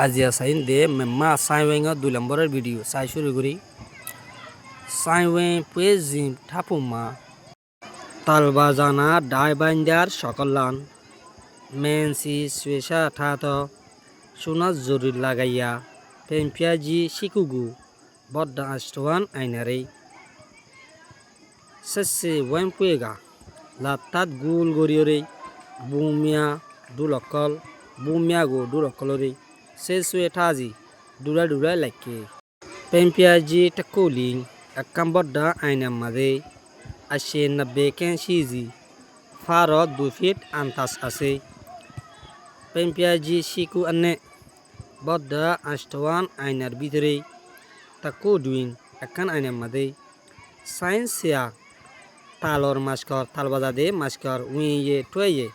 আজিয়া sign দে মেম্মা সাইওয়েঙ্গ 2 নম্বরের video সাই শুরু করি সাইওয়েং পেজিম থাপুমা তালবাজানা ডাইবাইন্ডার সকলান মেনসি সুয়েসা থাত সুনা জরুরি লাগাইয়া পেম্পিয়াজি শিকুগু বড্ডা আষ্টওয়ান আইনারে সেসে ওয়েম্পুয়েগা লাতাত গুল গরিয়রে বুমিয়া দুলকল বুমিয়াগো দুলকলরে সেসুয়ে থাজি দুরা দুরা লাইকে পেম্পিয়াজি takuling akam bodda aina made ashe na beken shizi faro 2 feet antas ase পেম্পিয়াজি শিকু আনে bodda ashtawan ainar bidre taku duin akan aina made science talor maskor talbadade maskor wiye toye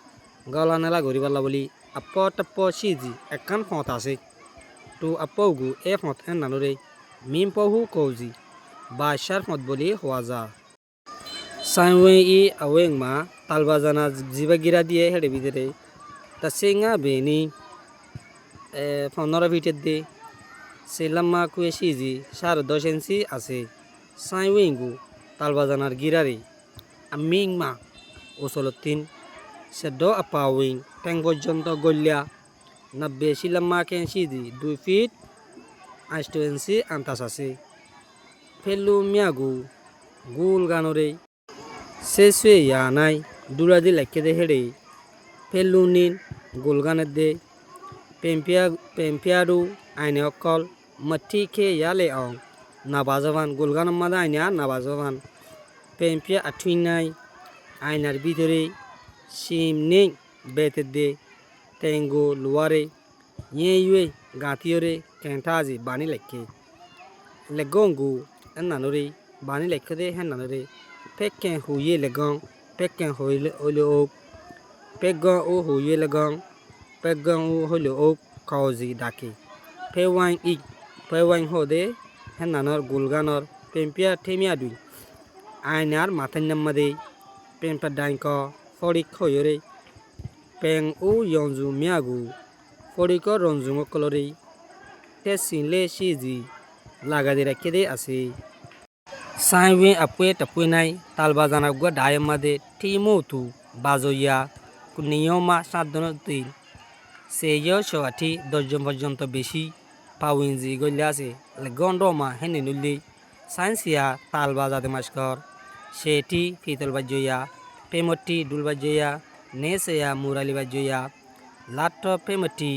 galanela goriballa boli apo tapo shizi akan fotase to apogu e fot en nanore Mimpohu Kozi ba Sharfmot boli Hwaza Sanwe I aweng ma talbazana zibagira die hede bidere ta senga beni fonora vitede selama kueshizi shar 10 inci ase Sanwengu talbazanar girare aming ma osolotin sedo apawing tengo jonto golya nabbe silama kenshidi 2 feet Astuensi antasase Pelu miagu gul ganore seswe yanai duradi lekede hede pelunin gulganede pempiadu aine okol matike yale ong nabazavan gulgan mada aina nabazavan pempia atwinai ainar bidore simning betede tengo luare nyeywe gatiore kentazi bani lekke legongu enanore bani lekkede henanore pekken huye legong pekken hoyle ole ok peggon o huye legong peggon o hole ok kauzi dake pewain hode henanor gulganor pempia temia dui ainar matannamade pempa dainko forik hoyore peng o yonzu miagu foriko ronzungo kolore Tesinle shizi lagadira kede ase Saiwe apwe tapuenai talbazana gwa dayamade timotu bazoya kuniyoma sadonoti seyo shawati 10 জন পর্যন্ত বেশি পাউইনজি গইলাছে legondoma heninuli সাইন্সিয়া talbazade maskor seti fitol bajoya pemoti dulbajoya neseya murali bajoya latto pemoti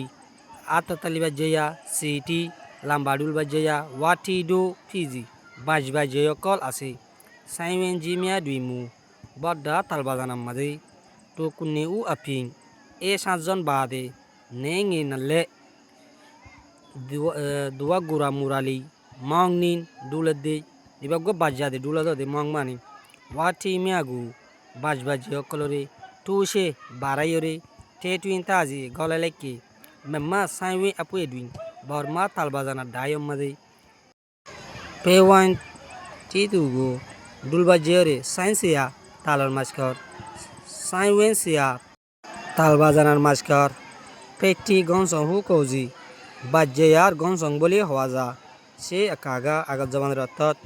Atatali bajaya City Lambadul bajaya Watido Fiji Baj bajaya kol ase Saiwen jimia duimu Bodda talbazana made to kunne u aping e 7 John bade nengi nalle dua gura murali mongnin dulade dibaggo bajade dulado de mongmani wati miagu baj bajaya kolore tuse barayore tetwin tazi golaleki Memma Saiwe Apu Edwin Borma Talbazana Dayom Made Pewain Titugo Dulba Jere Scientia Talar Maskor Saiwensia Talbazanar Maskor Peti Gonsong Hukozi Bajayar Gonsong Boli Hwaza Se Akaga Agazaman Ratot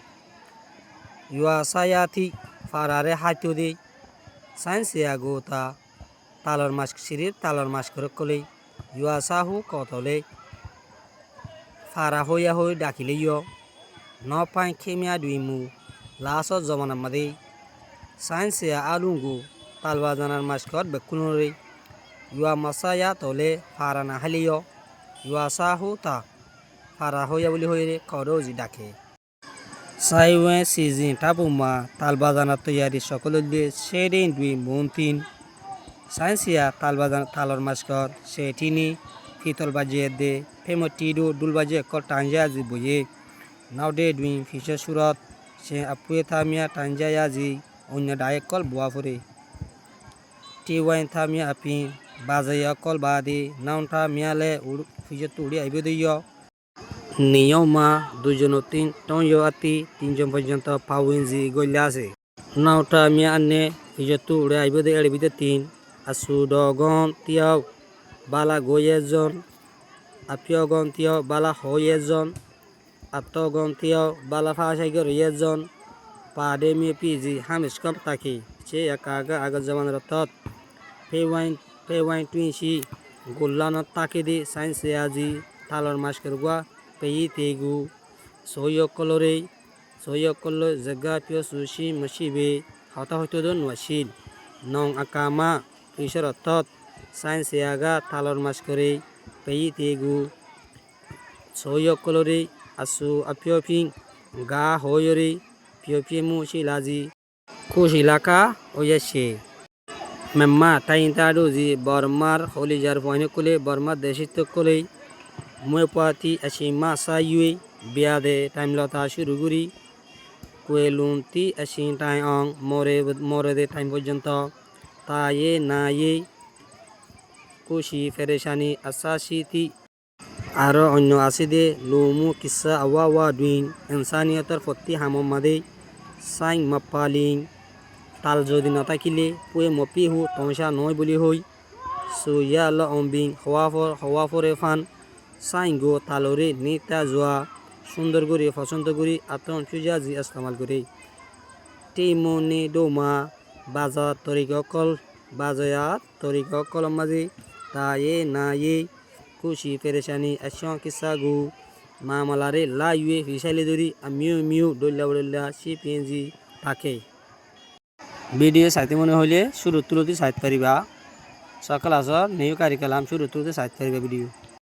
Yuasayati Farare Hatudi Scientia Gota Talar Mask Sirir Talar Maskor Koli Yuasahu kotole fara hoya hoy dakile yo no pain kemia duimu laso zamana made science ya alungu talbazanar maskot bekunore yua masaya tole fara na haliyo yuasahu ta fara hoya boli hoyre kodoji dake saiwe season tabuma talbazana toyari sokolode shedin dui montin Sainsia talbazan talor maskor setini fitol baje de pemotido dulbaje kol tanjazi boye naude dwin fisha surat se apue thamia tanjayazi onya daye kol buafore tiwain thamia api bazaya kol badi naunta miale fisha turi aibedeyo niyoma dujonotin tonyo ati 3 জন পর্যন্ত পাউইনজি গইলাছে নাউটা মিয়া আনে fisha turi aibede erbide 3 Asu dogon tiaw বালা গয়েজন আপিয়গন্তীয় বালা হয়েজন আত্মগন্তীয় বালা ফাশাইগর ইয়েজন পাডেমি PG হামিসকম তাকি সে একা আগা zaman ratot pewain twinsi gullano takidi science aji talor maskergwa peyi tegu soyokolo jaga pio sushi masibe hata hoito don wasil nong akama isorotot science aga talor maskere peyi tegu soyokolore asu apioping ga hoyore piopemu silaji kusilaka oyase memma tainta doji bormar holijar poine kule bormar desitto kule moepati asima sayue biade timelota shuruguri kuelunti asin tai ong more de time porjonto taye naye kushi fereshani asasiti aro onyo aside lumu kissa awa duin insaniyatar fotti hamom made saing mapaling tal যদি নাথাকিলে পুয়ে মপি হু তমসা নয় বলি হই সুইয়া ল অম্বিং হওয়াফরে fun সাইঙ্গো তালরে নিতা জোয়া সুন্দর করে পছন্দ করি আতন চুজা জি ইস্তেমাল করে টিমনি ডোমা বাজায়াত তরিকল মাঝে তায়ে নায়ে খুশি পেরেশানি আশং কিসাগু মামালারে লাইয়ে ফিসাইলে ধরি মিউ দল্লা সিপিএনজি থাকে ভিডিও সাইতে মনে হইলে শুরু তুলতে সাইতে পারিবা সকাল আসর নিউ কারিকালাম শুরু তুলতে সাইতে পারিবা ভিডিও